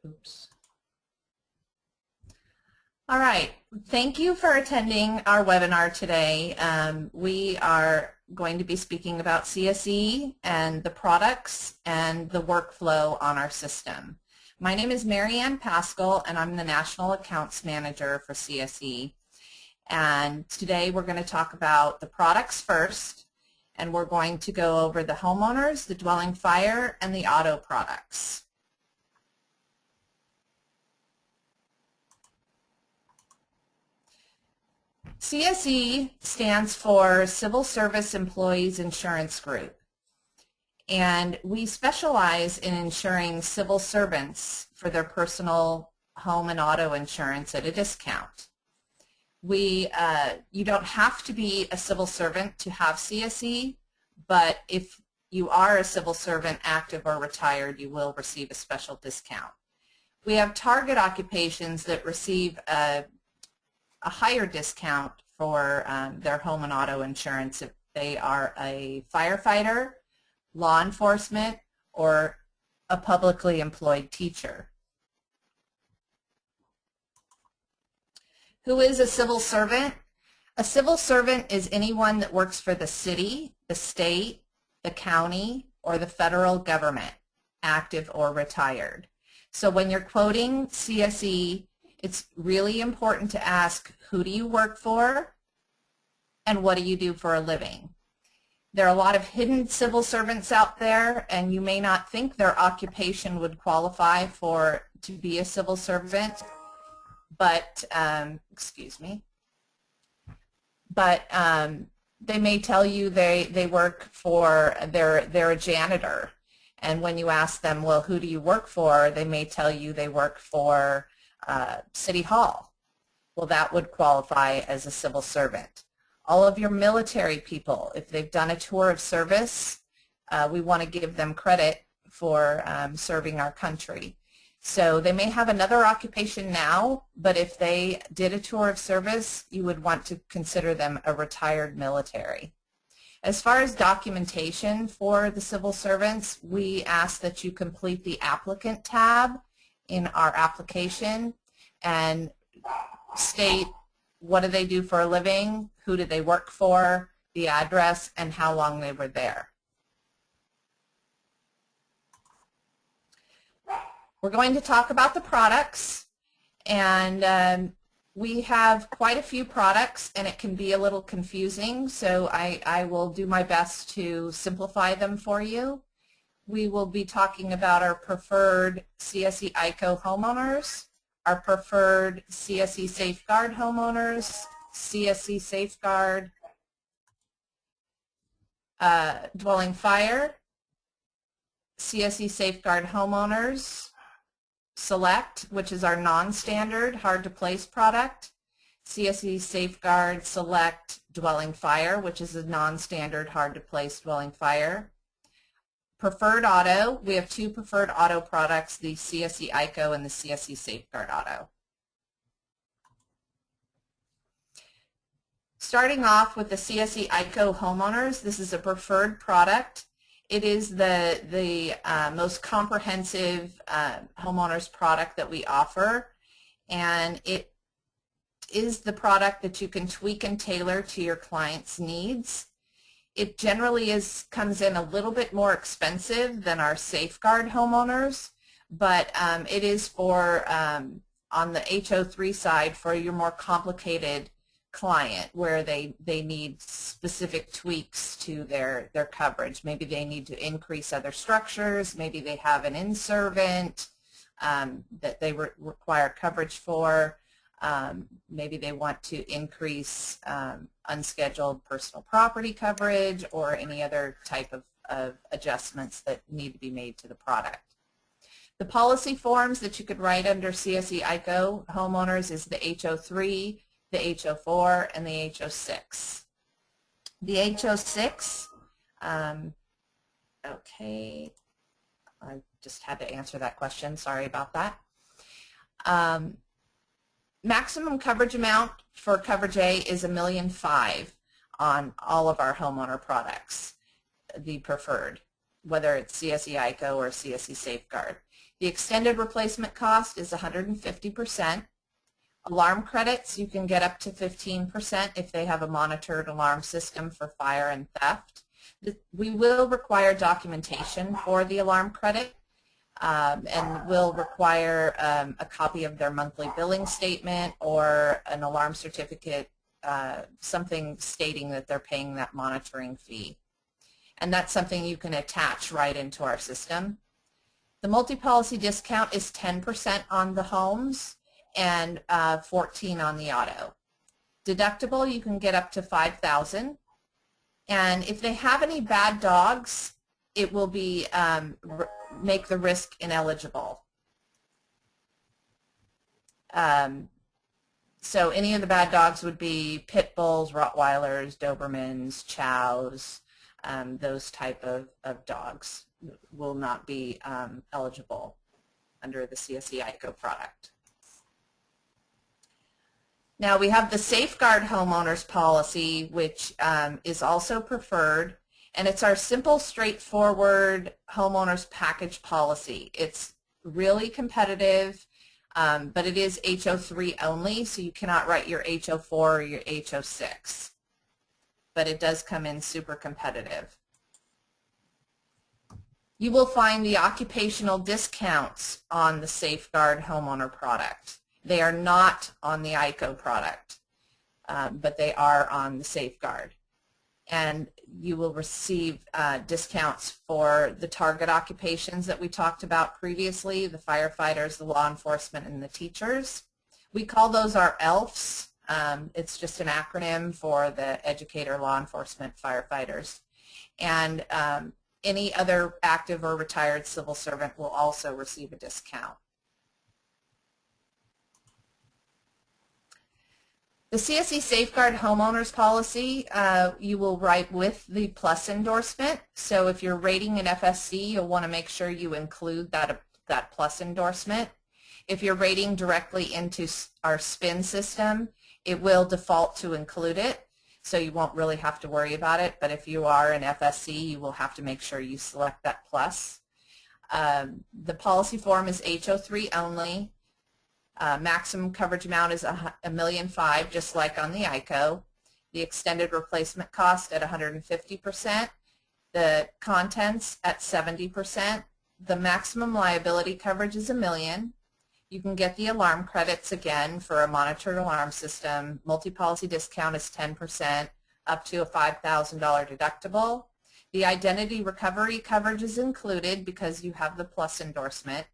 Oops. All right, thank you for attending our webinar today. We are going to be speaking about CSE and the products and the workflow on our system. My name is Marianne Pascal, and I'm the National Accounts Manager for CSE. And today we're going to talk about the products first, and we're going to go over the homeowners, the dwelling fire, and the auto products. CSE stands for Civil Service Employees Insurance Group, and we specialize in insuring civil servants for their personal home and auto insurance at a discount. You don't have to be a civil servant to have CSE, but if you are a civil servant, active or retired, you will receive a special discount. We have target occupations that receive a higher discount for their home and auto insurance if they are a firefighter, law enforcement, or a publicly employed teacher. Who is a civil servant? A civil servant is anyone that works for the city, the state, the county, or the federal government, active or retired. So when you're quoting CSE, it's really important to ask, who do you work for and what do you do for a living? There are a lot of hidden civil servants out there, and you may not think their occupation would qualify to be a civil servant, but they may tell you they work for, they're a janitor, and when you ask them, well, who do you work for, they may tell you they work for City Hall. Well, that would qualify as a civil servant. All of your military people, if they've done a tour of service, we want to give them credit for serving our country. So they may have another occupation now, but if they did a tour of service, you would want to consider them a retired military. As far as documentation for the civil servants, we ask that you complete the applicant tab in our application and state what do they do for a living, who do they work for, the address, and how long they were there. We're going to talk about the products, and we have quite a few products, and it can be a little confusing, so I will do my best to simplify them for you. We will be talking about our preferred CSE ICO homeowners, our preferred CSE Safeguard homeowners, CSE Safeguard dwelling fire, CSE Safeguard homeowners Select, which is our non-standard hard-to-place product, CSE Safeguard Select dwelling fire, which is a non-standard hard-to-place dwelling fire. Preferred auto, we have two preferred auto products, the CSE ICO and the CSE Safeguard Auto. Starting off with the CSE ICO homeowners, this is a preferred product. It is the most comprehensive homeowners product that we offer, and it is the product that you can tweak and tailor to your client's needs. It generally comes in a little bit more expensive than our Safeguard homeowners, but it is for, on the HO3 side, for your more complicated client where they need specific tweaks to their coverage. Maybe they need to increase other structures, maybe they have an in-servant that they require coverage for. Maybe they want to increase unscheduled personal property coverage or any other type of adjustments that need to be made to the product. The policy forms that you could write under CSE ICO homeowners is the HO3, the HO4, and the HO6. The HO6, okay, I just had to answer that question, sorry about that. Maximum coverage amount for coverage A is $1.5 million on all of our homeowner products, the preferred, whether it's CSE ICO or CSE Safeguard. The extended replacement cost is 150%. Alarm credits, you can get up to 15% if they have a monitored alarm system for fire and theft. We will require documentation for the alarm credit, and will require a copy of their monthly billing statement or an alarm certificate, something stating that they're paying that monitoring fee. And that's something you can attach right into our system. The multi-policy discount is 10% on the homes and 14% on the auto. Deductible, you can get up to $5,000. And if they have any bad dogs, it will be make the risk ineligible. So any of the bad dogs would be pit bulls, Rottweilers, Dobermans, Chows, those type of dogs will not be eligible under the CSE ICO product. Now we have the Safeguard Homeowners Policy, which is also preferred, and it's our simple, straightforward homeowners package policy. It's really competitive, but it is HO3 only, so you cannot write your HO4 or your HO6. But it does come in super competitive. You will find the occupational discounts on the Safeguard homeowner product. They are not on the ICO product, but they are on the Safeguard. And you will receive discounts for the target occupations that we talked about previously, the firefighters, the law enforcement, and the teachers. We call those our ELFs. It's just an acronym for the educator, law enforcement, firefighters. And any other active or retired civil servant will also receive a discount. The CSE Safeguard Homeowners Policy, you will write with the plus endorsement. So if you're rating an FSC, you'll want to make sure you include that plus endorsement. If you're rating directly into our SPIN system, it will default to include it, so you won't really have to worry about it. But if you are an FSC, you will have to make sure you select that plus. The policy form is HO3 only. Maximum coverage amount is $1,500,000, just like on the ICO. The extended replacement cost at 150%. The contents at 70%. The maximum liability coverage is $1 million. You can get the alarm credits again for a monitored alarm system. Multi-policy discount is 10%, up to a $5,000 deductible. The identity recovery coverage is included because you have the plus endorsement.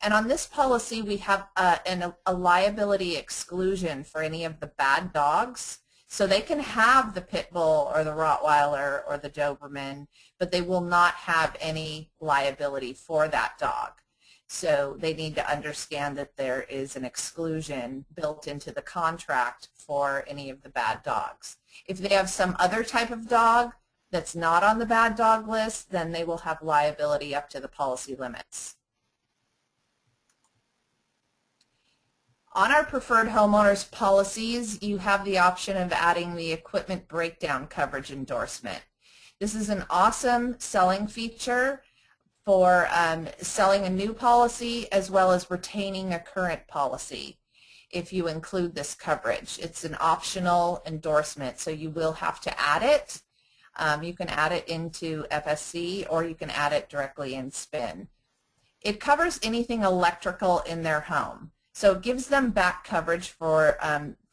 And on this policy, we have a liability exclusion for any of the bad dogs. So they can have the pit bull or the Rottweiler or the Doberman, but they will not have any liability for that dog. So they need to understand that there is an exclusion built into the contract for any of the bad dogs. If they have some other type of dog that's not on the bad dog list, then they will have liability up to the policy limits. On our preferred homeowners policies, you have the option of adding the equipment breakdown coverage endorsement. This is an awesome selling feature for selling a new policy as well as retaining a current policy if you include this coverage. It's an optional endorsement, so you will have to add it. You can add it into FSC or you can add it directly in SPIN. It covers anything electrical in their home. So it gives them back coverage for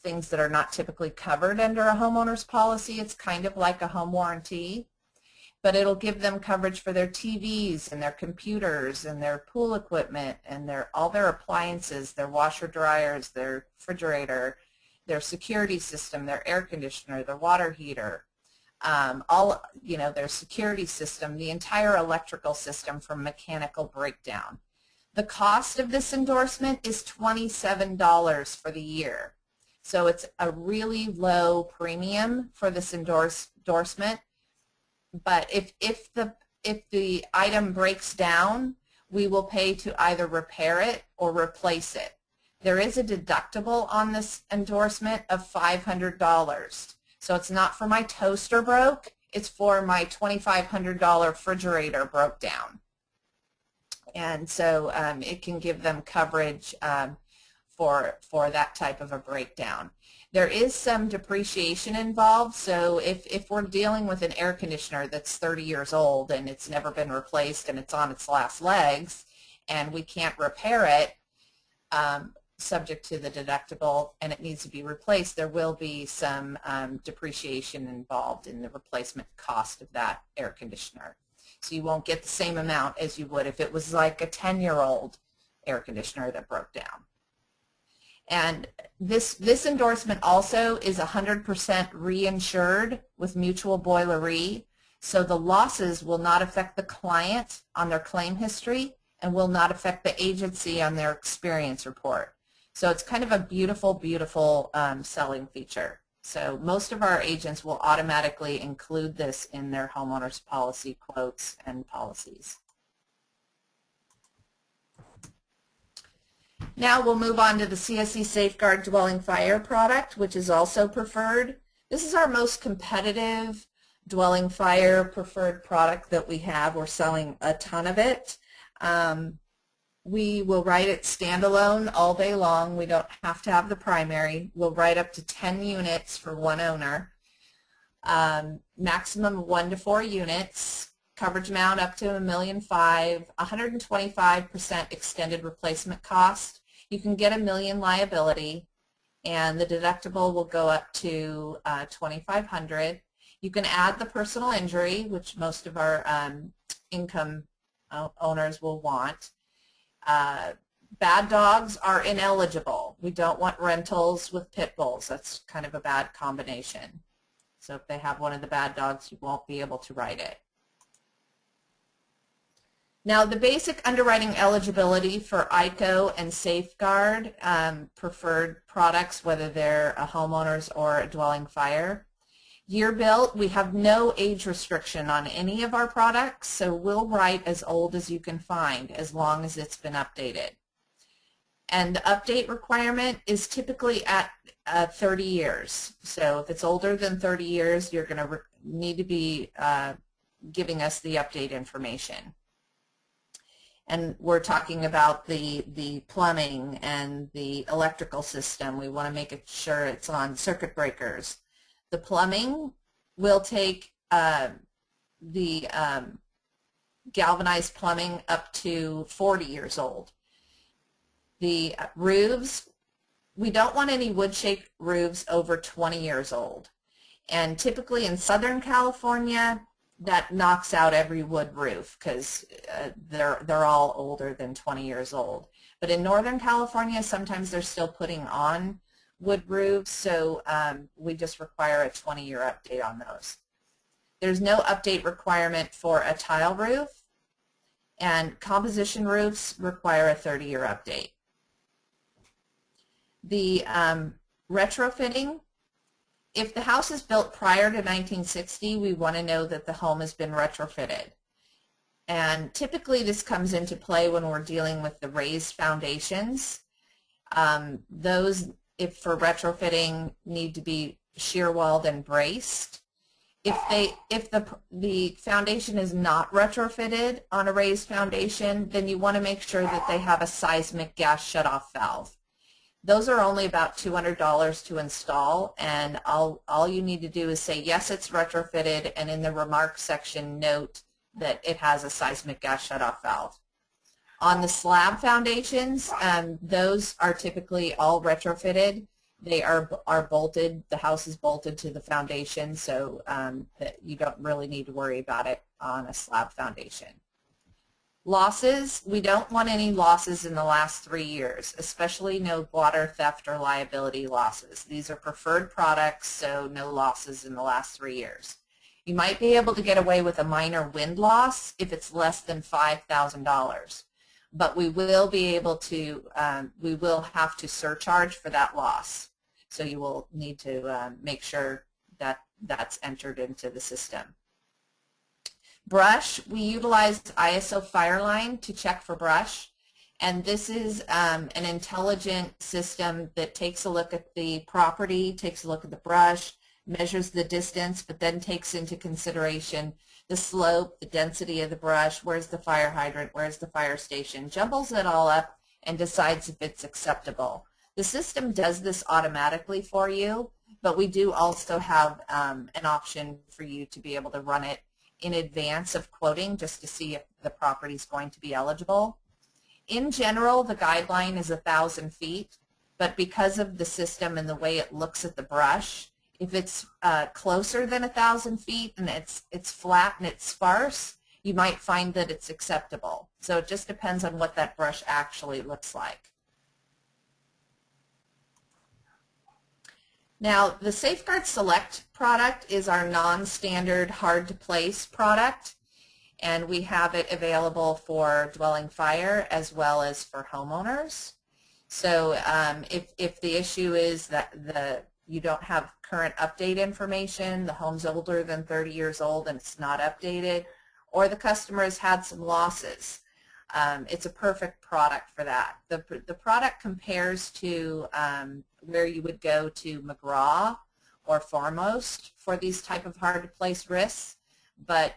things that are not typically covered under a homeowner's policy. It's kind of like a home warranty, but it'll give them coverage for their TVs and their computers and their pool equipment and all their appliances, their washer dryers, their refrigerator, their security system, their air conditioner, their water heater, their security system, the entire electrical system from mechanical breakdown. The cost of this endorsement is $27 for the year. So it's a really low premium for this endorsement. But if the item breaks down, we will pay to either repair it or replace it. There is a deductible on this endorsement of $500. So it's not for my toaster broke, it's for my $2,500 refrigerator broke down. And so it can give them coverage for that type of a breakdown. There is some depreciation involved, so if we're dealing with an air conditioner that's 30 years old and it's never been replaced and it's on its last legs and we can't repair it, subject to the deductible, and it needs to be replaced, there will be some depreciation involved in the replacement cost of that air conditioner. So you won't get the same amount as you would if it was like a 10-year-old air conditioner that broke down. And this endorsement also is 100% reinsured with Mutual Boiler Re, so the losses will not affect the client on their claim history and will not affect the agency on their experience report. So it's kind of a beautiful, beautiful selling feature. So most of our agents will automatically include this in their homeowners policy quotes and policies. Now we'll move on to the CSE Safeguard Dwelling Fire product, which is also preferred. This is our most competitive dwelling fire preferred product that we have. We're selling a ton of it. We will write it standalone all day long. We don't have to have the primary. We'll write up to 10 units for one owner. Maximum 1 to 4 units. Coverage amount up to $1,500,000. 125% extended replacement cost. You can get $1 million liability, and the deductible will go up to $2,500. You can add the personal injury, which most of our income owners will want. Bad dogs are ineligible. We don't want rentals with pit bulls. That's kind of a bad combination. So if they have one of the bad dogs, you won't be able to write it. Now the basic underwriting eligibility for ICO and Safeguard preferred products, whether they're a homeowner's or a dwelling fire. Year built, we have no age restriction on any of our products, so we'll write as old as you can find as long as it's been updated. And the update requirement is typically at 30 years. So if it's older than 30 years, you're going to need to be giving us the update information. And we're talking about the plumbing and the electrical system. We want to make sure it's on circuit breakers. The plumbing will take the galvanized plumbing up to 40 years old. The roofs, we don't want any wood-shake roofs over 20 years old. And typically in Southern California, that knocks out every wood roof because they're all older than 20 years old. But in Northern California, sometimes they're still putting on wood roofs, so we just require a 20-year update on those. There's no update requirement for a tile roof, and composition roofs require a 30-year update. The retrofitting, if the house is built prior to 1960, we want to know that the home has been retrofitted. And typically this comes into play when we're dealing with the raised foundations. Those, if for retrofitting, need to be shear walled and braced. If the foundation is not retrofitted on a raised foundation, then you want to make sure that they have a seismic gas shutoff valve. Those are only about $200 to install, and all you need to do is say yes, it's retrofitted, and in the remarks section note that it has a seismic gas shutoff valve. On the slab foundations, those are typically all retrofitted. They are bolted. The house is bolted to the foundation, so that you don't really need to worry about it on a slab foundation. Losses, we don't want any losses in the last 3 years, especially no water theft or liability losses. These are preferred products, so no losses in the last 3 years. You might be able to get away with a minor wind loss if it's less than $5,000, but we will be able to, we will have to surcharge for that loss. So you will need to make sure that that's entered into the system. Brush, we utilize ISO Fireline to check for brush, and this is an intelligent system that takes a look at the property, takes a look at the brush, measures the distance, but then takes into consideration the slope, the density of the brush, where's the fire hydrant, where's the fire station, jumbles it all up and decides if it's acceptable. The system does this automatically for you, but we do also have an option for you to be able to run it in advance of quoting just to see if the property is going to be eligible. In general, the guideline is 1,000 feet, but because of the system and the way it looks at the brush, if it's closer than 1,000 feet and it's flat and it's sparse, you might find that it's acceptable. So it just depends on what that brush actually looks like. Now, the Safeguard Select product is our non-standard hard-to-place product, and we have it available for dwelling fire as well as for homeowners. So if the issue is that you don't have current update information, the home's older than 30 years old and it's not updated, or the customer has had some losses, it's a perfect product for that. The product compares to where you would go to McGraw or Foremost for these type of hard-to-place risks, but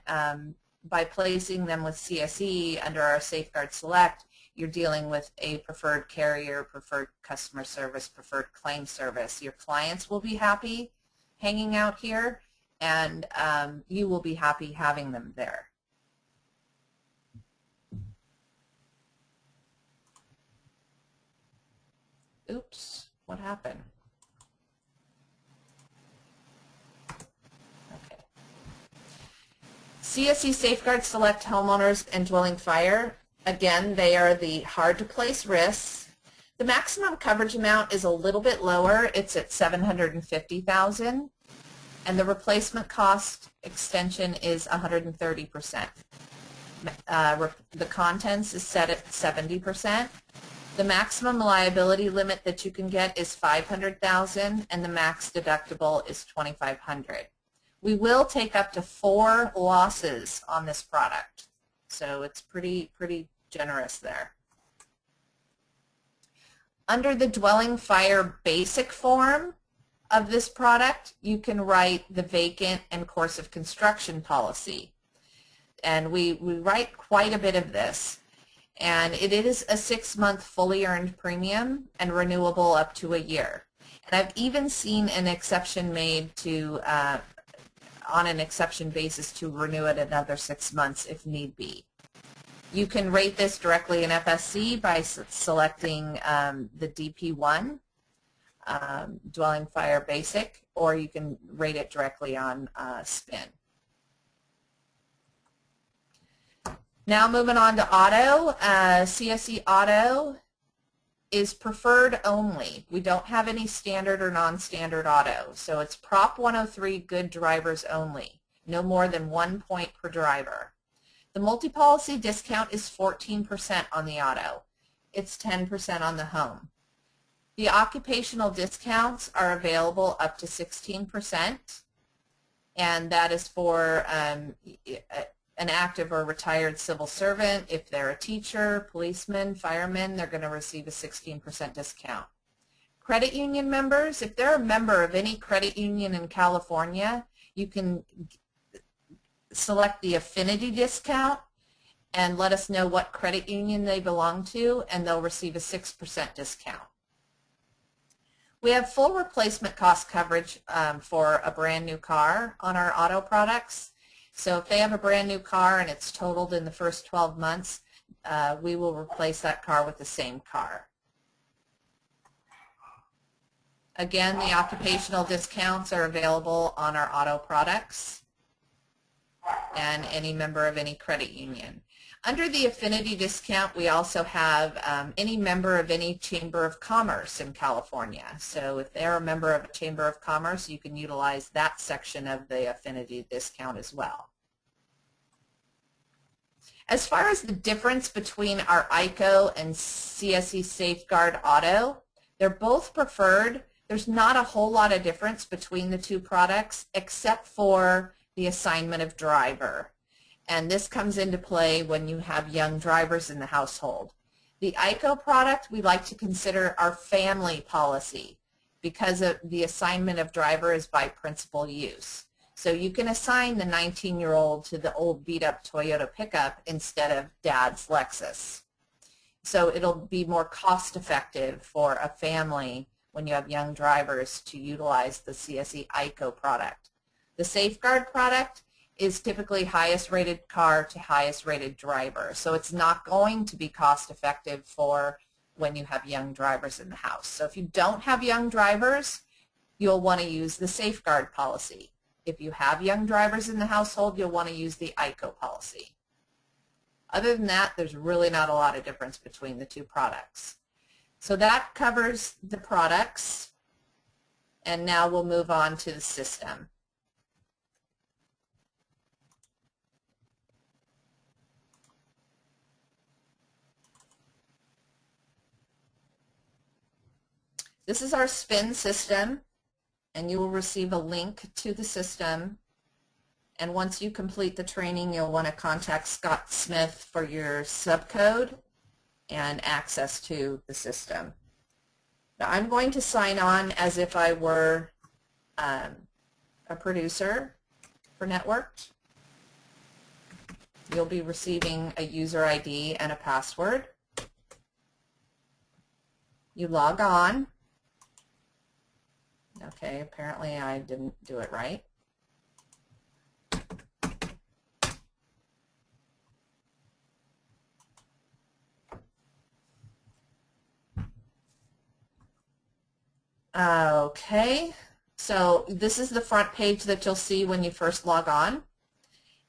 by placing them with CSE under our Safeguard Select, you're dealing with a preferred carrier, preferred customer service, preferred claim service. Your clients will be happy hanging out here, and you will be happy having them there. Oops, what happened? Okay. CSE Safeguard Select Homeowners and Dwelling Fire. Again, they are the hard-to-place risks. The maximum coverage amount is a little bit lower. It's at $750,000, and the replacement cost extension is 130%. The contents is set at 70%. The maximum liability limit that you can get is $500,000, and the max deductible is $2,500. We will take up to 4 losses on this product, so it's pretty generous there. Under the dwelling fire basic form of this product, you can write the vacant and course of construction policy, and we write quite a bit of this. And it is a 6-month fully earned premium and renewable up to a year. And I've even seen an exception made to, on an exception basis, to renew it another 6 months if need be. You can rate this directly in FSC by selecting the DP1, Dwelling Fire Basic, or you can rate it directly on SPIN. Now moving on to auto, CSE Auto is preferred only. We don't have any standard or non-standard auto, so it's Prop 103 good drivers only, no more than 1 point per driver. The multi-policy discount is 14% on the auto. It's 10% on the home. The occupational discounts are available up to 16%, and that is for an active or retired civil servant. If they're a teacher, policeman, fireman, they're going to receive a 16% discount. Credit union members, if they're a member of any credit union in California, you can select the affinity discount and let us know what credit union they belong to, and they'll receive a 6% discount. We have full replacement cost coverage for a brand new car on our auto products. So if they have a brand new car and it's totaled in the first 12 months, we will replace that car with the same car. Again, the occupational discounts are available on our auto products and any member of any credit union. Under the affinity discount, we also have any member of any Chamber of Commerce in California. So if they're a member of a Chamber of Commerce, you can utilize that section of the affinity discount as well. As far as the difference between our ICO and CSE Safeguard Auto, they're both preferred. There's not a whole lot of difference between the two products except for the assignment of driver. And this comes into play when you have young drivers in the household. The ICO product we like to consider our family policy because of the assignment of driver is by principal use. So you can assign the 19-year-old to the old beat-up Toyota pickup instead of Dad's Lexus. So it'll be more cost-effective for a family when you have young drivers to utilize the CSE ICO product. The Safeguard product is typically highest rated car to highest rated driver. So it's not going to be cost-effective for when you have young drivers in the house. So if you don't have young drivers, you'll want to use the Safeguard policy. If you have young drivers in the household, you'll want to use the ICO policy. Other than that, there's really not a lot of difference between the two products. So that covers the products, and now we'll move on to the system. This is our spin system, and you will receive a link to the system. And once you complete the training, you'll want to contact Scott Smith for your subcode and access to the system. Now I'm going to sign on as if I were a producer for Networked. You'll be receiving a user ID and a password. You log on. Okay, apparently I didn't do it right. Okay, so this is the front page that you'll see when you first log on,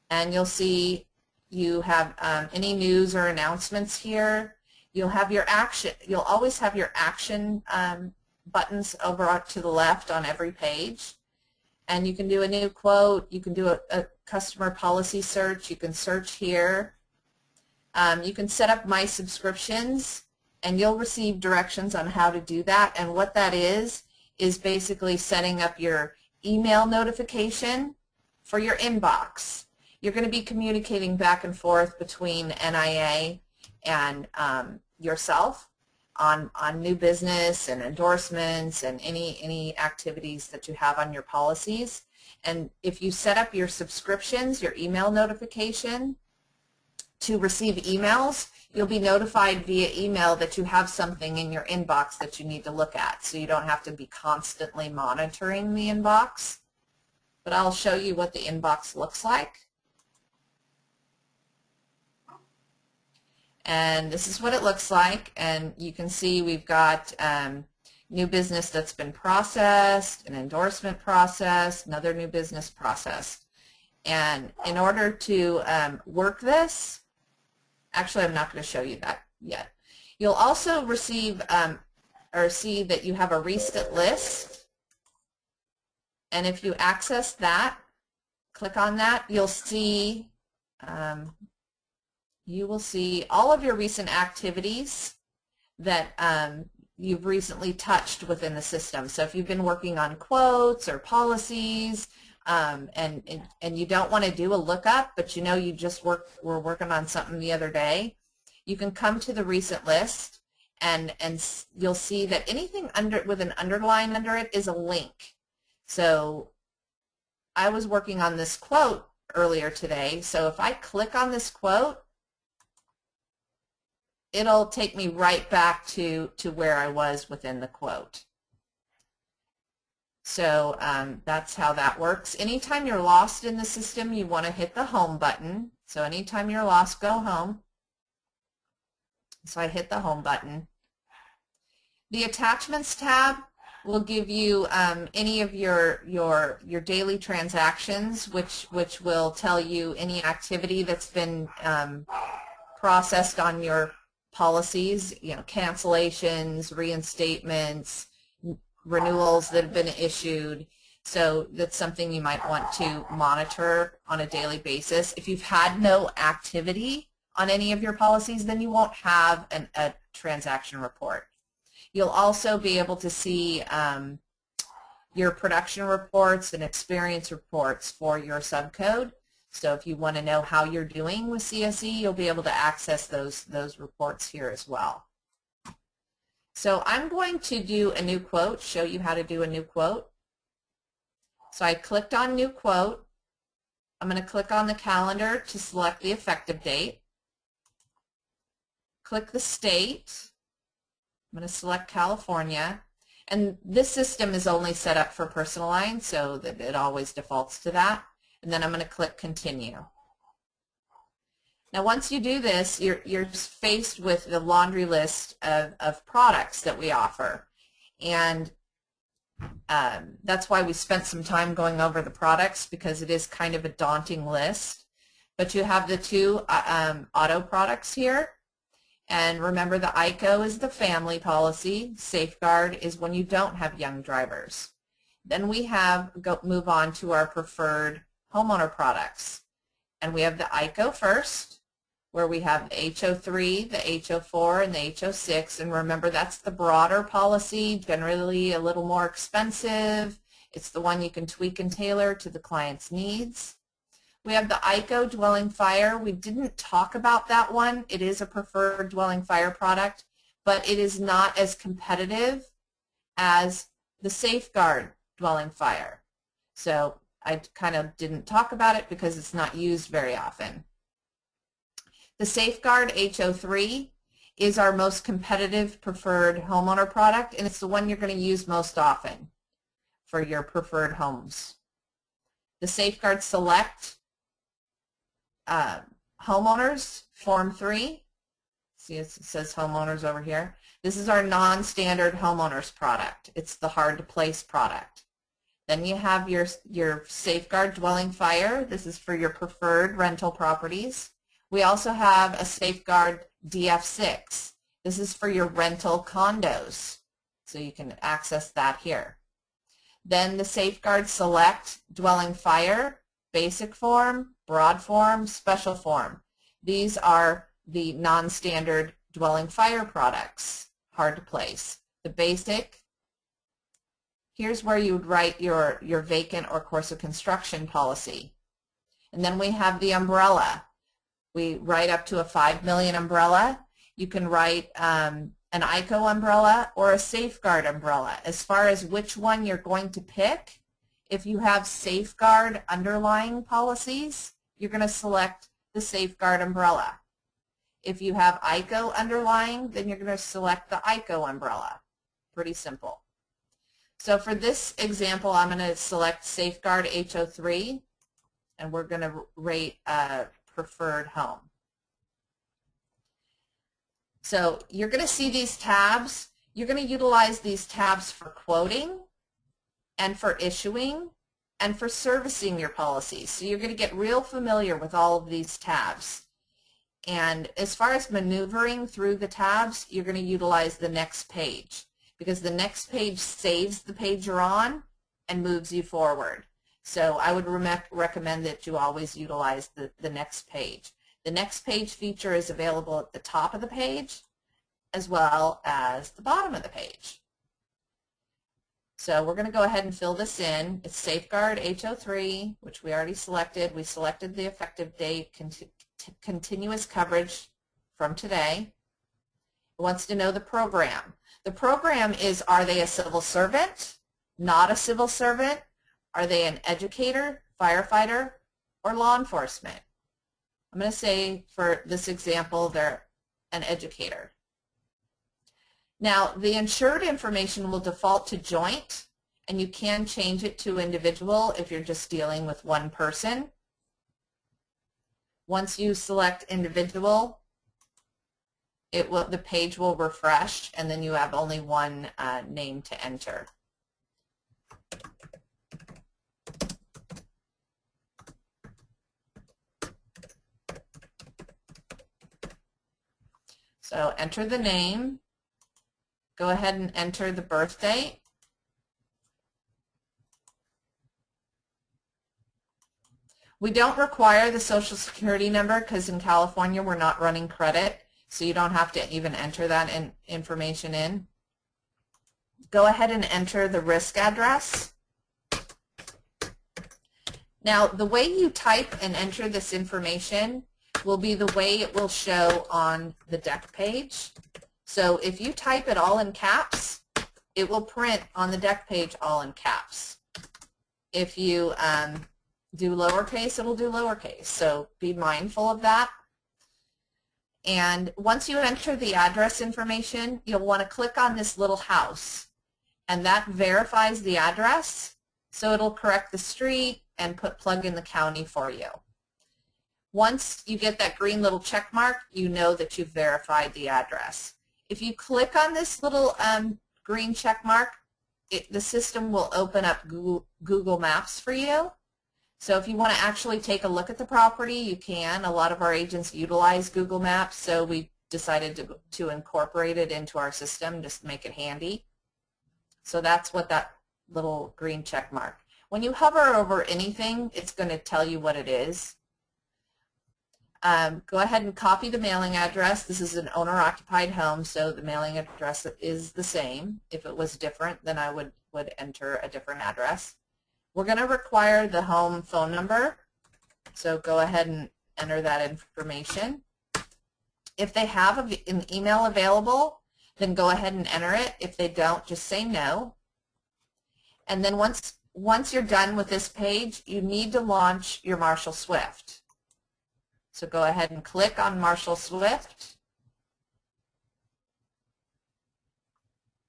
and you'll see you have any news or announcements here. You'll have your action. You'll always have your action buttons over to the left on every page, and you can do a new quote. You can do a customer policy search. You can search here. You can set up my subscriptions, and you'll receive directions on how to do that. And what that is basically setting up your email notification for your inbox. You're going to be communicating back and forth between NIA and yourself on new business and endorsements and any activities that you have on your policies. And if you set up your subscriptions, your email notification to receive emails, you'll be notified via email that you have something in your inbox that you need to look at, so you don't have to be constantly monitoring the inbox. But I'll show you what the inbox looks like. And this is what it looks like, and you can see we've got new business that's been processed, an endorsement processed, another new business processed. And in order to work this, actually I'm not going to show you that yet. You'll also receive or see that you have a recent list, and if you access that, click on that, you'll see you will see all of your recent activities that you've recently touched within the system. So if you've been working on quotes or policies and you don't want to do a lookup, but you know you just were working on something the other day, you can come to the recent list and you'll see that anything with an underline under it is a link. So I was working on this quote earlier today, so if I click on this quote, it'll take me right back to where I was within the quote. So that's how that works. Anytime you're lost in the system, you want to hit the home button. So anytime you're lost, go home. So I hit the home button. The attachments tab will give you any of your daily transactions, which will tell you any activity that's been processed on your policies, you know, cancellations, reinstatements, renewals that have been issued. So that's something you might want to monitor on a daily basis. If you've had no activity on any of your policies, then you won't have a transaction report. You'll also be able to see your production reports and experience reports for your subcode. So if you want to know how you're doing with CSE, you'll be able to access those reports here as well. So I'm going to do a new quote, show you how to do a new quote. So I clicked on New Quote. I'm going to click on the calendar to select the effective date. Click the state. I'm going to select California. And this system is only set up for personal lines, so that it always defaults to that. And then I'm going to click Continue. Now once you do this, you're faced with the laundry list of products that we offer. And that's why we spent some time going over the products, because it is kind of a daunting list. But you have the two auto products here. And remember, the ICO is the family policy. Safeguard is when you don't have young drivers. Then we move on to our preferred homeowner products. And we have the ICO first, where we have the HO3, the HO4, and the HO6. And remember, that's the broader policy, generally a little more expensive. It's the one you can tweak and tailor to the client's needs. We have the ICO dwelling fire. We didn't talk about that one. It is a preferred dwelling fire product, but it is not as competitive as the Safeguard dwelling fire. So I kind of didn't talk about it because it's not used very often. The Safeguard HO3 is our most competitive preferred homeowner product, and it's the one you're going to use most often for your preferred homes. The Safeguard Select homeowners, Form 3. See, it says homeowners over here. This is our non-standard homeowners product. It's the hard-to-place product. Then you have your Safeguard Dwelling Fire. This is for your preferred rental properties. We also have a Safeguard DF6. This is for your rental condos, so you can access that here. Then the Safeguard Select Dwelling Fire, Basic Form, Broad Form, Special Form. These are the non-standard dwelling fire products, hard to place. The Basic, here's where you would write your vacant or course of construction policy. And then we have the umbrella. We write up to a $5 million umbrella. You can write an ICO umbrella or a Safeguard umbrella. As far as which one you're going to pick, if you have Safeguard underlying policies, you're going to select the Safeguard umbrella. If you have ICO underlying, then you're going to select the ICO umbrella. Pretty simple. So for this example, I'm going to select Safeguard HO3, and we're going to rate preferred home. So you're going to see these tabs. You're going to utilize these tabs for quoting and for issuing and for servicing your policies. So you're going to get real familiar with all of these tabs. And as far as maneuvering through the tabs, you're going to utilize the next page, because the next page saves the page you're on and moves you forward. So I would recommend that you always utilize the next page. The next page feature is available at the top of the page as well as the bottom of the page. So we're going to go ahead and fill this in. It's Safeguard HO3, which we already selected. We selected the effective date, continuous coverage from today. It wants to know the program. The program is, are they a civil servant, not a civil servant? Are they an educator, firefighter, or law enforcement? I'm going to say for this example they're an educator. Now the insured information will default to joint, and you can change it to individual if you're just dealing with one person. Once you select individual, the page will refresh, and then you have only one name to enter. So enter the name. Go ahead and enter the birth date. We don't require the Social Security number because in California we're not running credit, so you don't have to even enter that information in. Go ahead and enter the risk address. Now the way you type and enter this information will be the way it will show on the deck page. So if you type it all in caps, it will print on the deck page all in caps. If you do lowercase, it'll do lowercase. So be mindful of that. And once you enter the address information, you'll want to click on this little house, and that verifies the address. So it'll correct the street and plug in the county for you. Once you get that green little check mark, you know that you've verified the address. If you click on this little green check mark, the system will open up Google Maps for you. So if you want to actually take a look at the property, you can. A lot of our agents utilize Google Maps, so we decided to incorporate it into our system, just to make it handy. So that's what that little green check mark. When you hover over anything, it's going to tell you what it is. Go ahead and copy the mailing address. This is an owner-occupied home, so the mailing address is the same. If it was different, then I would enter a different address. We're going to require the home phone number, so go ahead and enter that information. If they have an email available, then go ahead and enter it. If they don't, just say no. And then once you're done with this page, you need to launch your Marshall Swift. So go ahead and click on Marshall Swift,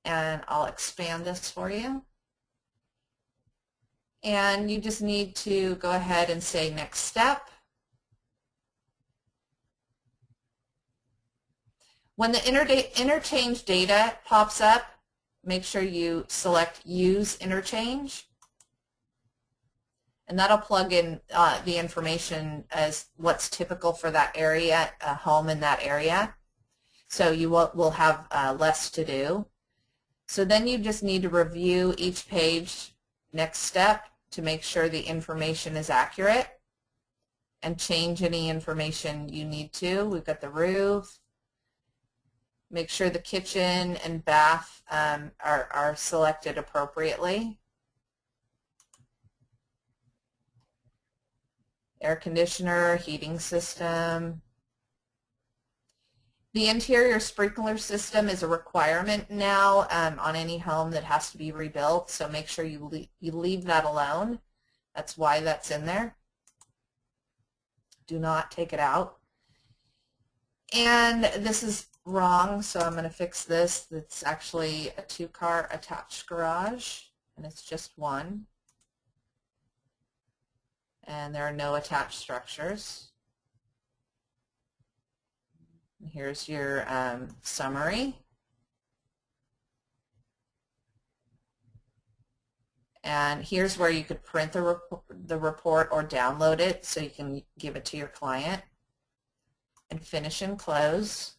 and I'll expand this for you. And you just need to go ahead and say next step. When the interchange data pops up, make sure you select use interchange. And that'll plug in the information as what's typical for that area, a home in that area. So you will have less to do. So then you just need to review each page, next step, to make sure the information is accurate and change any information you need to. We've got the roof. Make sure the kitchen and bath are selected appropriately. Air conditioner, heating system. The interior sprinkler system is a requirement now on any home that has to be rebuilt, so make sure you leave that alone. That's why that's in there. Do not take it out. And this is wrong, so I'm going to fix this. It's actually a 2-car attached garage, and it's just one. And there are no attached structures. Here's your summary. And here's where you could print the report or download it so you can give it to your client. And finish and close.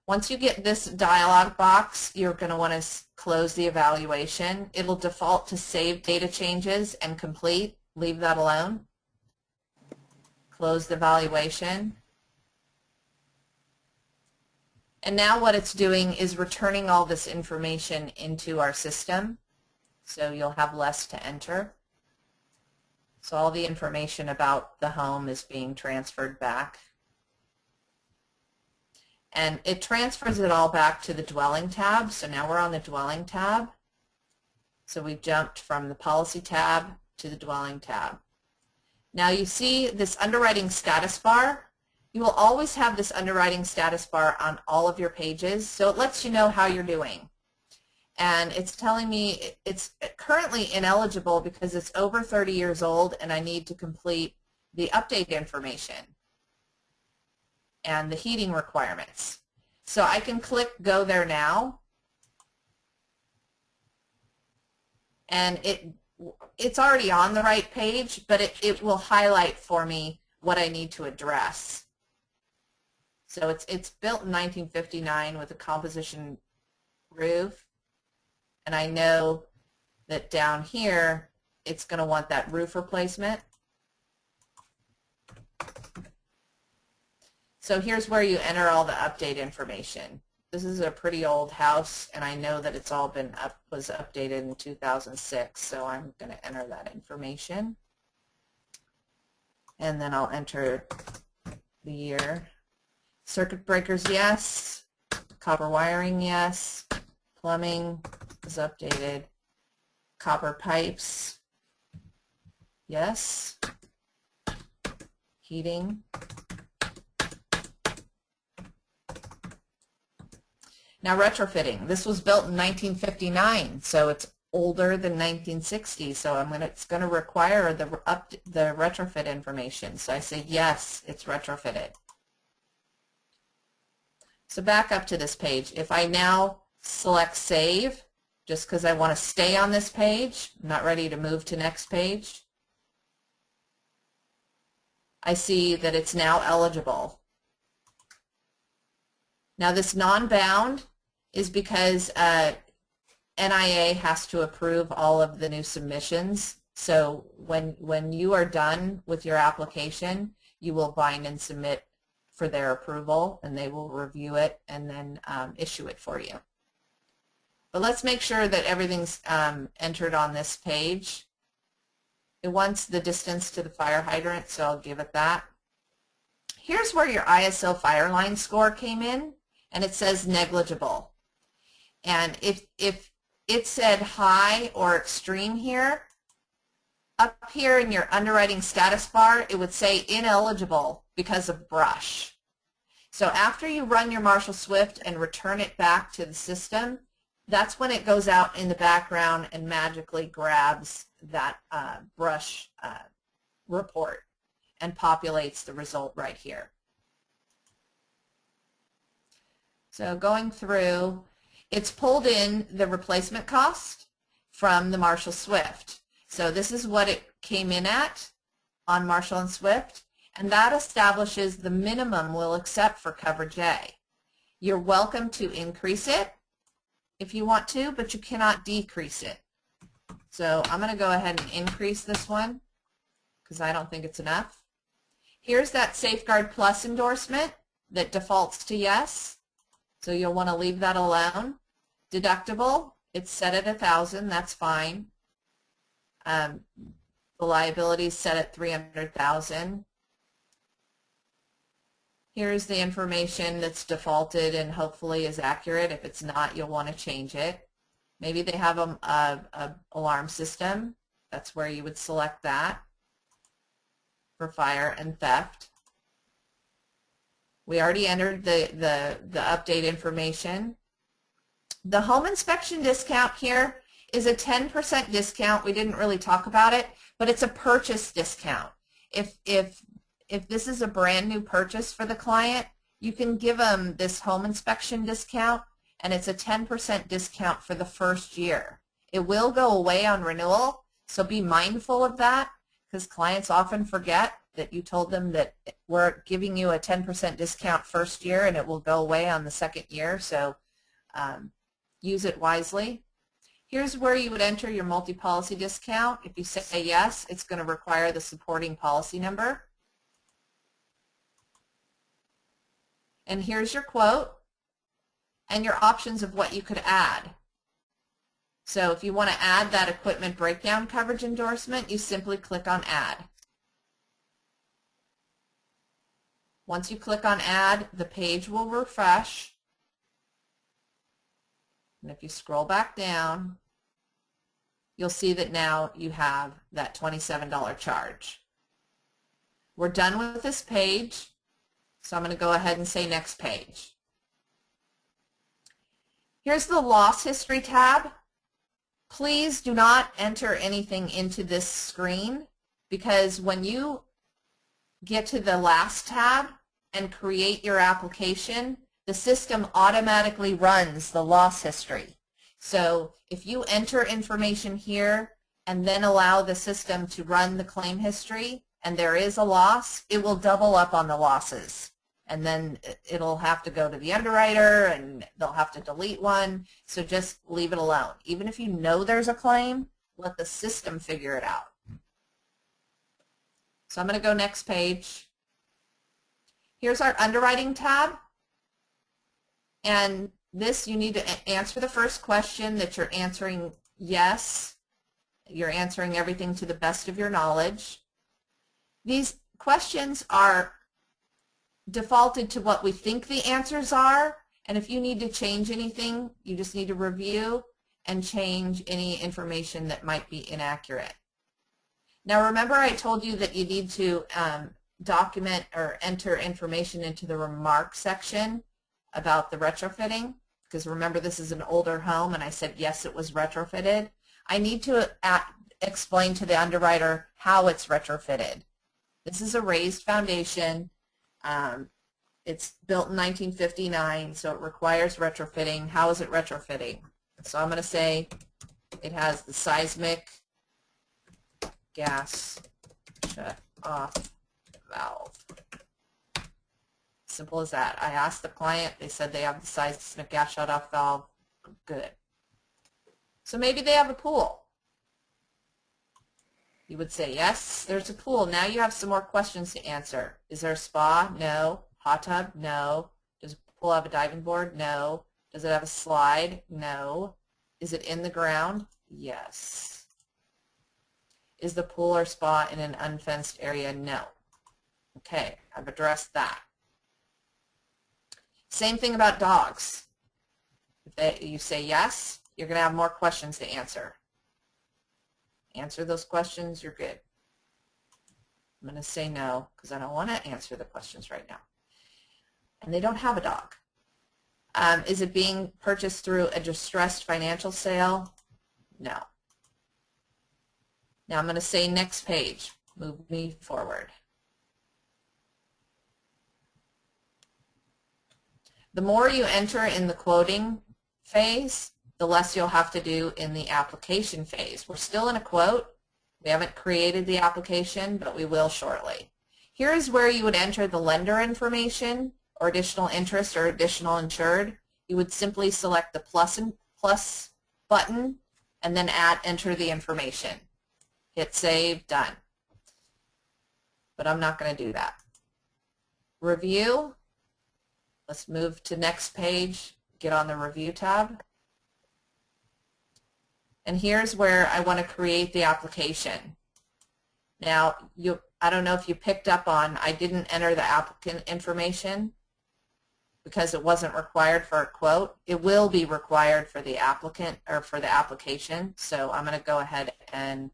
Once you get this dialog box, you're going to want to close the evaluation. It'll default to save data changes and complete. Leave that alone. Close the evaluation. And now what it's doing is returning all this information into our system, so you'll have less to enter. So all the information about the home is being transferred back. And it transfers it all back to the dwelling tab. So now we're on the dwelling tab. So we've jumped from the policy tab to the dwelling tab. Now you see this underwriting status bar. You will always have this underwriting status bar on all of your pages, so it lets you know how you're doing. And it's telling me it's currently ineligible because it's over 30 years old and I need to complete the update information and the heating requirements. So I can click Go There Now, and it's already on the right page, but it will highlight for me what I need to address. So it's built in 1959 with a composition roof, and I know that down here it's going to want that roof replacement. So here's where you enter all the update information. This is a pretty old house, and I know that it's all was updated in 2006, so I'm going to enter that information. And then I'll enter the year. Circuit breakers, yes. Copper wiring, yes. Plumbing is updated. Copper pipes, Yes. Heating. Now retrofitting. This was built in 1959, so it's older than 1960. So it's going to require the retrofit information. So I say yes, it's retrofitted. So back up to this page. If I now select save, just because I want to stay on this page, I'm not ready to move to next page, I see that it's now eligible. Now this non-bound is because NIA has to approve all of the new submissions. So when you are done with your application, you will bind and submit for their approval, and they will review it and then issue it for you. But let's make sure that everything's entered on this page. It wants the distance to the fire hydrant, so I'll give it that. Here's where your ISO fire line score came in, and it says negligible. And if it said high or extreme here, up here in your underwriting status bar, it would say ineligible because of brush. So after you run your Marshall Swift and return it back to the system, that's when it goes out in the background and magically grabs that brush report and populates the result right here. So going through, it's pulled in the replacement cost from the Marshall Swift. So this is what it came in at on Marshall and Swift, and that establishes the minimum we'll accept for coverage A. You're welcome to increase it if you want to, but you cannot decrease it. So I'm going to go ahead and increase this one because I don't think it's enough. Here's that Safeguard Plus endorsement that defaults to yes, so you'll want to leave that alone. Deductible, it's set at $1,000, that's fine. The liability is set at $300,000. Here's the information that's defaulted and hopefully is accurate. If it's not, you'll want to change it. Maybe they have a alarm system. That's where you would select that for fire and theft. We already entered the update information. The home inspection discount here is a 10% discount. We didn't really talk about it, but it's a purchase discount. If this is a brand new purchase for the client, you can give them this home inspection discount, and it's a 10% discount for the first year. It will go away on renewal, so be mindful of that, because clients often forget that you told them that we're giving you a 10% discount first year and it will go away on the second year, so use it wisely. Here's where you would enter your multi-policy discount. If you say yes, it's going to require the supporting policy number. And here's your quote and your options of what you could add. So if you want to add that equipment breakdown coverage endorsement, you simply click on Add. Once you click on Add, the page will refresh. And if you scroll back down, you'll see that now you have that $27 charge. We're done with this page, so I'm going to go ahead and say Next page. Here's the Loss History tab. Please do not enter anything into this screen, because when you get to the last tab and create your application, the system automatically runs the loss history. So if you enter information here and then allow the system to run the claim history and there is a loss, it will double up on the losses. And then it'll have to go to the underwriter and they'll have to delete one. So just leave it alone. Even if you know there's a claim, let the system figure it out. So I'm going to go next page. Here's our underwriting tab. And this, you need to answer the first question that you're answering yes. You're answering everything to the best of your knowledge. These questions are defaulted to what we think the answers are, and if you need to change anything, you just need to review and change any information that might be inaccurate. Now remember I told you that you need to document or enter information into the remark section about the retrofitting, because remember this is an older home and I said yes it was retrofitted. I need to explain to the underwriter how it's retrofitted. This is a raised foundation. It's built in 1959, so it requires retrofitting. How is it retrofitting? So I'm going to say it has the seismic gas shut off valve. Simple as that. I asked the client, they said they have the seismic gas shut off valve. Good. So maybe they have a pool. You would say, yes, there's a pool. Now you have some more questions to answer. Is there a spa? No. Hot tub? No. Does the pool have a diving board? No. Does it have a slide? No. Is it in the ground? Yes. Is the pool or spa in an unfenced area? No. Okay, I've addressed that. Same thing about dogs. If you say yes, you're going to have more questions to answer. Answer those questions, you're good. I'm going to say no because I don't want to answer the questions right now. And they don't have a dog. Is it being purchased through a distressed financial sale? No. Now I'm going to say next page. Move me forward. The more you enter in the quoting phase, the less you'll have to do in the application phase. We're still in a quote. We haven't created the application, but we will shortly. Here is where you would enter the lender information or additional interest or additional insured. You would simply select the plus button and then enter the information. Hit save, done. But I'm not going to do that. Review. Let's move to next page, get on the review tab. And here's where I want to create the application. Now, I don't know if you picked up on, I didn't enter the applicant information because it wasn't required for a quote. It will be required for the applicant or for the application. So I'm going to go ahead and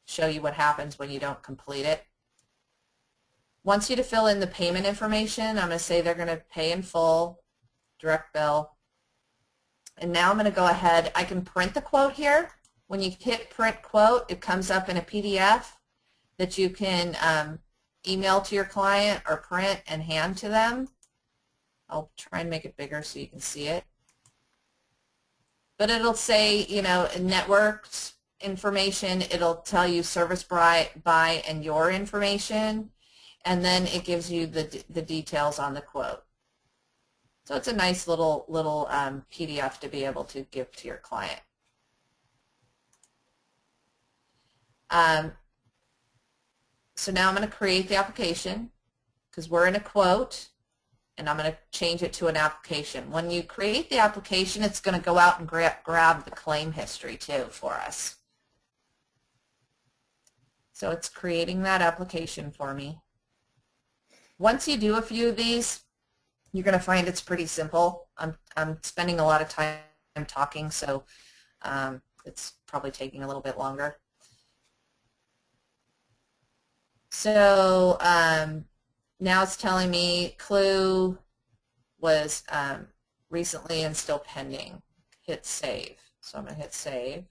show you what happens when you don't complete it. Wants you to fill in the payment information. I'm going to say they're going to pay in full, direct bill. And now I'm going to go ahead. I can print the quote here. When you hit print quote, it comes up in a PDF that you can email to your client or print and hand to them. I'll try and make it bigger so you can see it. But it'll say, you know, networks information. It'll tell you service by and your information. And then it gives you the details on the quote. So it's a nice little PDF to be able to give to your client. So now I'm going to create the application because we're in a quote, and I'm going to change it to an application. When you create the application, it's going to go out and grab the claim history too for us. So it's creating that application for me. Once you do a few of these, you're going to find it's pretty simple. I'm spending a lot of time talking, so it's probably taking a little bit longer. So now it's telling me clue was recently and still pending. Hit save. So I'm going to hit save.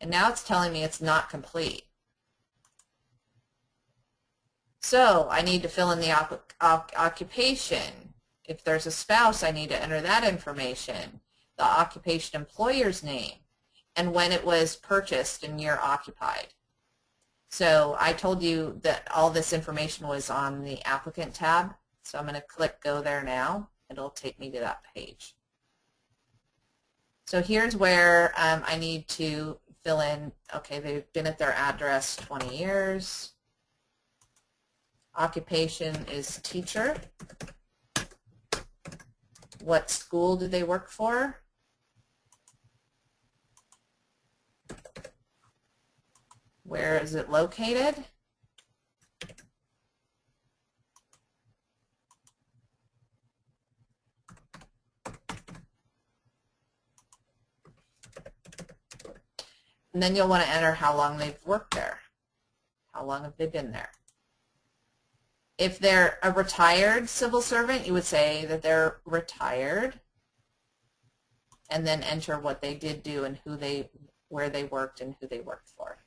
And now it's telling me it's not complete. So I need to fill in the occupation. If there's a spouse, I need to enter that information, the occupation employer's name, and when it was purchased and year occupied. So I told you that all this information was on the applicant tab. So I'm going to click go there now. It'll take me to that page. So here's where I need to fill in, okay, they've been at their address 20 years. Occupation is teacher. What school do they work for? Where is it located? And then you'll want to enter how long they've worked there. How long have they been there? If they're a retired civil servant, you would say that they're retired, and then enter what they did do and where they worked and who they worked for.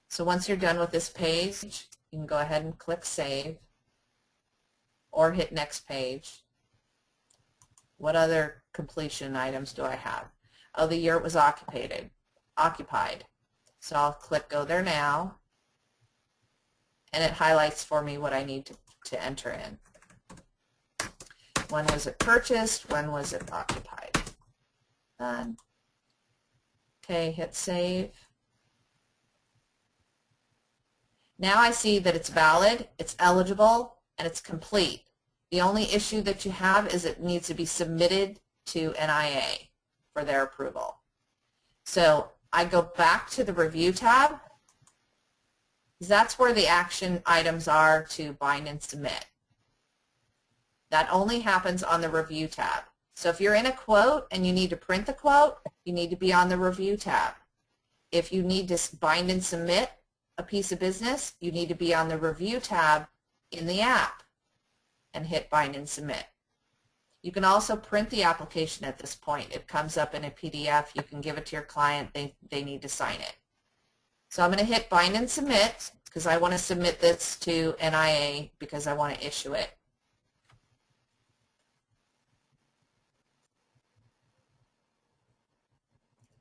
So once you're done with this page, you can go ahead and click Save or hit Next Page. What other completion items do I have? Oh, the year it was occupied. So I'll click Go There Now, and it highlights for me what I need to enter in. When was it purchased? When was it occupied? Done. Okay, hit Save. Now I see that it's valid, it's eligible, and it's complete. The only issue that you have is it needs to be submitted to NIA for their approval. So I go back to the Review tab. That's where the action items are to bind and submit. That only happens on the Review tab. So if you're in a quote and you need to print the quote, you need to be on the Review tab. If you need to bind and submit a piece of business, you need to be on the Review tab in the app and hit Bind and Submit. You can also print the application at this point. It comes up in a PDF. You can give it to your client. They need to sign it. So I'm going to hit Bind and Submit because I want to submit this to NIA because I want to issue it.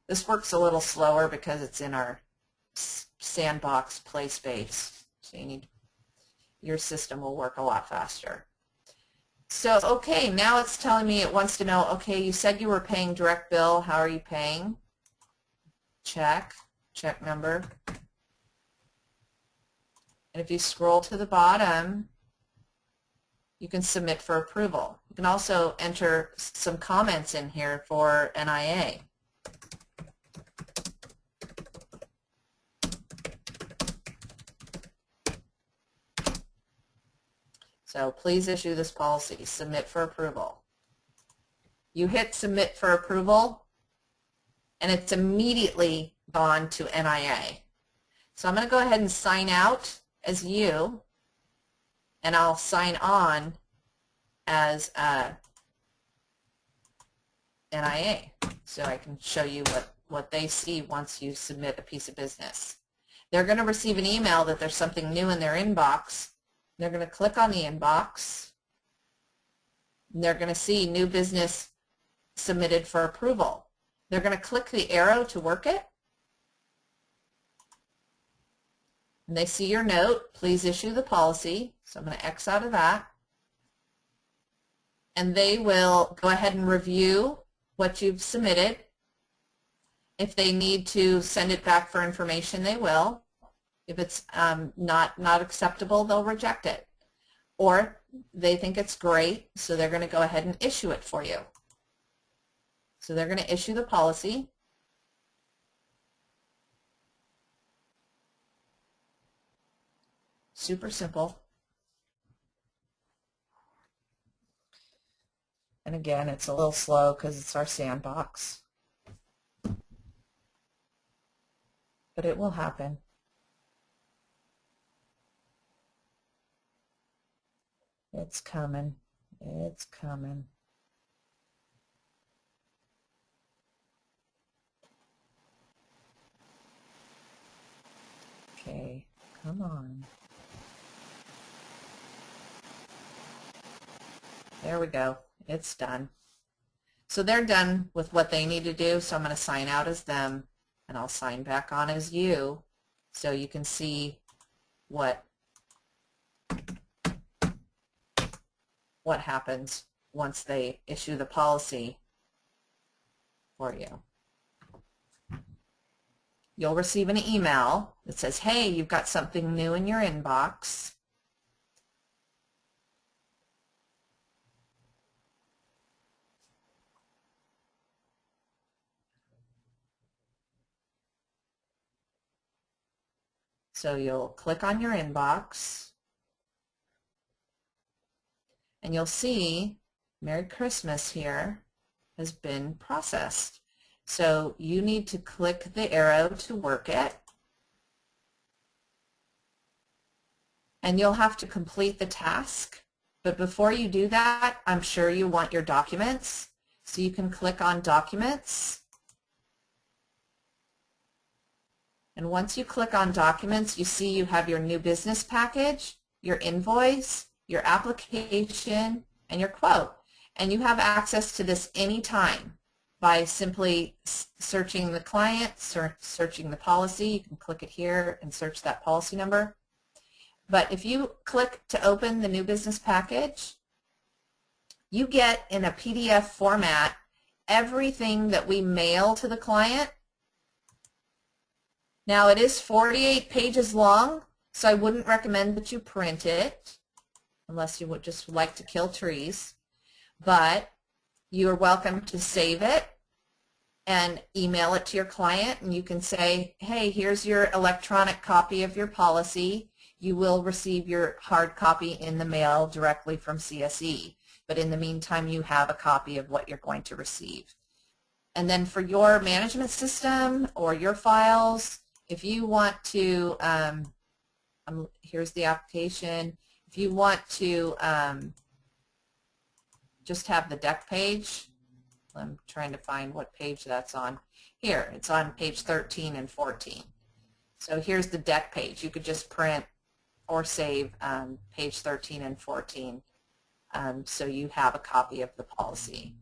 This works a little slower because it's in our sandbox play space. So your system will work a lot faster. So, okay, now it's telling me it wants to know, okay, you said you were paying direct bill. How are you paying? Check number. And if you scroll to the bottom, you can submit for approval. You can also enter some comments in here for NIA. So please issue this policy. Submit for approval. You hit Submit for approval, and it's immediately gone to NIA. So I'm going to go ahead and sign out as you, and I'll sign on as NIA, so I can show you what they see once you submit a piece of business. They're going to receive an email that there's something new in their inbox. They're going to click on the inbox, and they're going to see new business submitted for approval. They're going to click the arrow to work it, and they see your note, please issue the policy. So I'm going to X out of that, and they will go ahead and review what you've submitted. If they need to send it back for information, they will. If it's not acceptable, they'll reject it. Or they think it's great, so they're going to go ahead and issue it for you. So they're going to issue the policy. Super simple. And again, it's a little slow because it's our sandbox. But it will happen. It's coming. It's coming. Okay, come on. There we go. It's done. So they're done with what they need to do, so I'm going to sign out as them, and I'll sign back on as you, so you can see what happens once they issue the policy for you. You'll receive an email that says, hey, you've got something new in your inbox. So you'll click on your inbox, and you'll see Merry Christmas here has been processed. So you need to click the arrow to work it. And you'll have to complete the task. But before you do that, I'm sure you want your documents. So you can click on Documents. And once you click on Documents, you see you have your new business package, your invoice, your application, and your quote. And you have access to this anytime by simply searching the client, searching the policy. You can click it here and search that policy number. But if you click to open the new business package, you get in a PDF format everything that we mail to the client. Now it is 48 pages long, so I wouldn't recommend that you print it unless you would just like to kill trees. But you are welcome to save it and email it to your client, and you can say, hey, here's your electronic copy of your policy. You will receive your hard copy in the mail directly from CSE. But in the meantime, you have a copy of what you're going to receive. And then for your management system or your files, if you want to, here's the application. If you want to just have the deck page, I'm trying to find what page that's on. Here, it's on page 13 and 14. So here's the deck page. You could just print or save page 13 and 14 so you have a copy of the policy.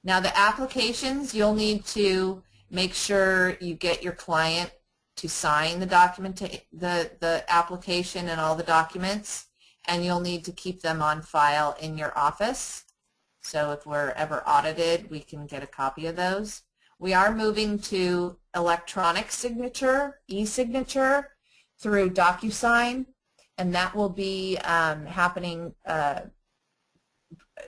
Now the applications, you'll need to make sure you get your client to sign the document, the application and all the documents, and you'll need to keep them on file in your office. So if we're ever audited, we can get a copy of those. We are moving to electronic signature, e-signature, through DocuSign, and that will be happening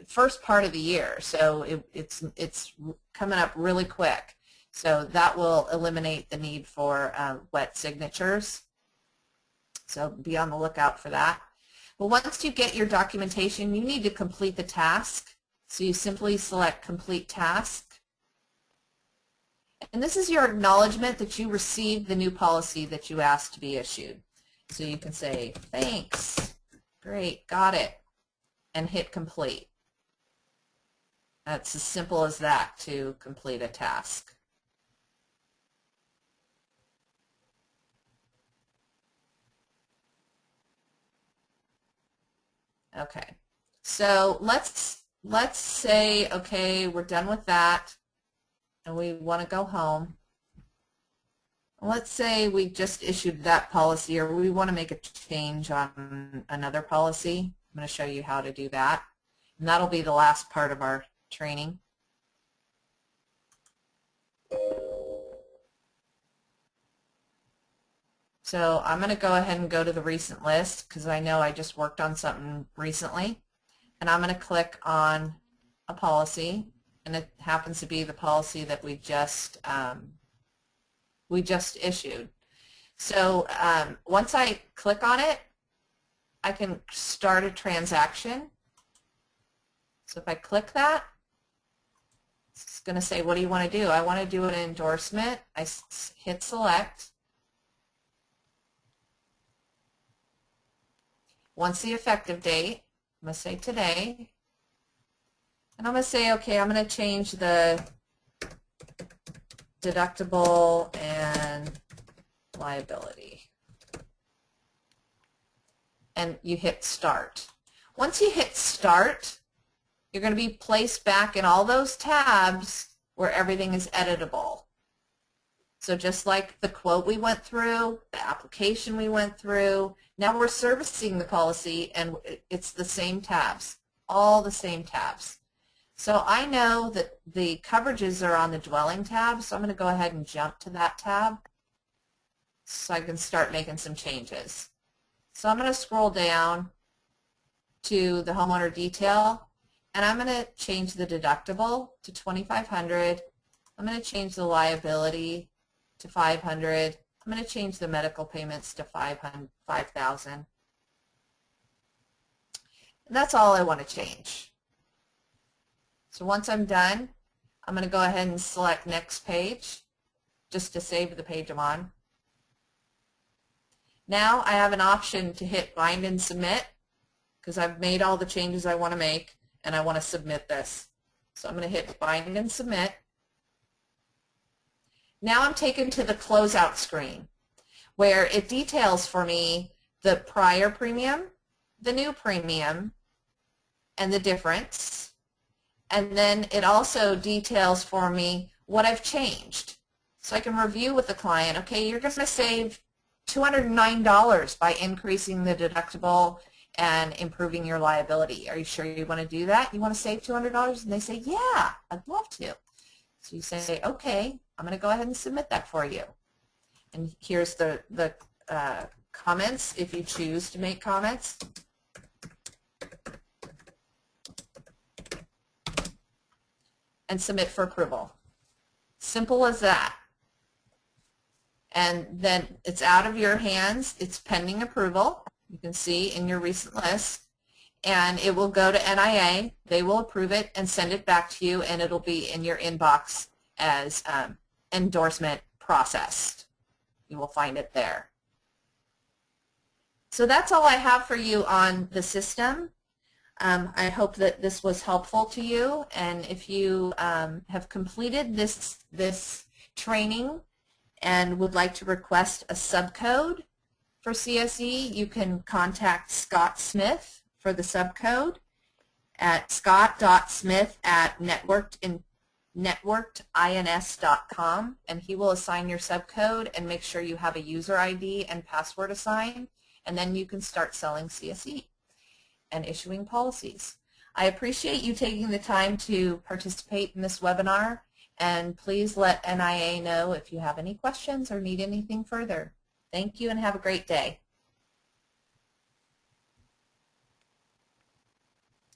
first part of the year. So it's coming up really quick. So that will eliminate the need for wet signatures. So be on the lookout for that. But once you get your documentation, you need to complete the task. So you simply select Complete Task. And this is your acknowledgement that you received the new policy that you asked to be issued. So you can say, thanks, great, got it, and hit Complete. That's as simple as that to complete a task. Okay, so let's say, okay, we're done with that and we want to go home. Let's say we just issued that policy, or we want to make a change on another policy. I'm going to show you how to do that, and that'll be the last part of our training. So I'm going to go ahead and go to the recent list because I know I just worked on something recently, and I'm going to click on a policy, and it happens to be the policy that we just issued. So once I click on it, I can start a transaction. So if I click that, it's going to say, what do you want to do? I want to do an endorsement. I hit select. Once the effective date, I'm going to say today. And I'm going to say, okay, I'm going to change the deductible and liability. And you hit start. Once you hit start, you're going to be placed back in all those tabs where everything is editable. So just like the quote we went through, the application we went through, now we're servicing the policy, and it's the same tabs, all the same tabs. So I know that the coverages are on the dwelling tab, so I'm going to go ahead and jump to that tab so I can start making some changes. So I'm going to scroll down to the homeowner detail, and I'm going to change the deductible to $2,500. I'm going to change the liability to $500. I'm going to change the medical payments to $5,000. And that's all I want to change. So once I'm done, I'm going to go ahead and select next page just to save the page I'm on. Now I have an option to hit bind and submit because I've made all the changes I want to make and I want to submit this. So I'm going to hit bind and submit. Now I'm taken to the closeout screen where it details for me the prior premium, the new premium, and the difference. And then it also details for me what I've changed. So I can review with the client, okay, you're going to save $209 by increasing the deductible and improving your liability. Are you sure you want to do that? You want to save $200? And they say, yeah, I'd love to. So you say, okay, I'm going to go ahead and submit that for you. And here's the comments if you choose to make comments. And submit for approval. Simple as that. And then it's out of your hands. It's pending approval. You can see in your recent list. And it will go to NIA. They will approve it and send it back to you, and it'll be in your inbox as endorsement processed. You will find it there. So that's all I have for you on the system. I hope that this was helpful to you, and if you have completed this training and would like to request a subcode for CSE, you can contact Scott Smith for the subcode at scott.smith@networkedins.com, and he will assign your subcode and make sure you have a user ID and password assigned, and then you can start selling CSE and issuing policies. I appreciate you taking the time to participate in this webinar, and please let NIA know if you have any questions or need anything further. Thank you and have a great day.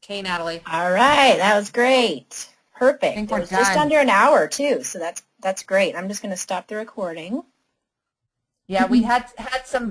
Okay, Natalie. All right, that was great. Perfect. I think we're it was just done. under an hour too, so that's great. I'm just going to stop the recording. Yeah, we had some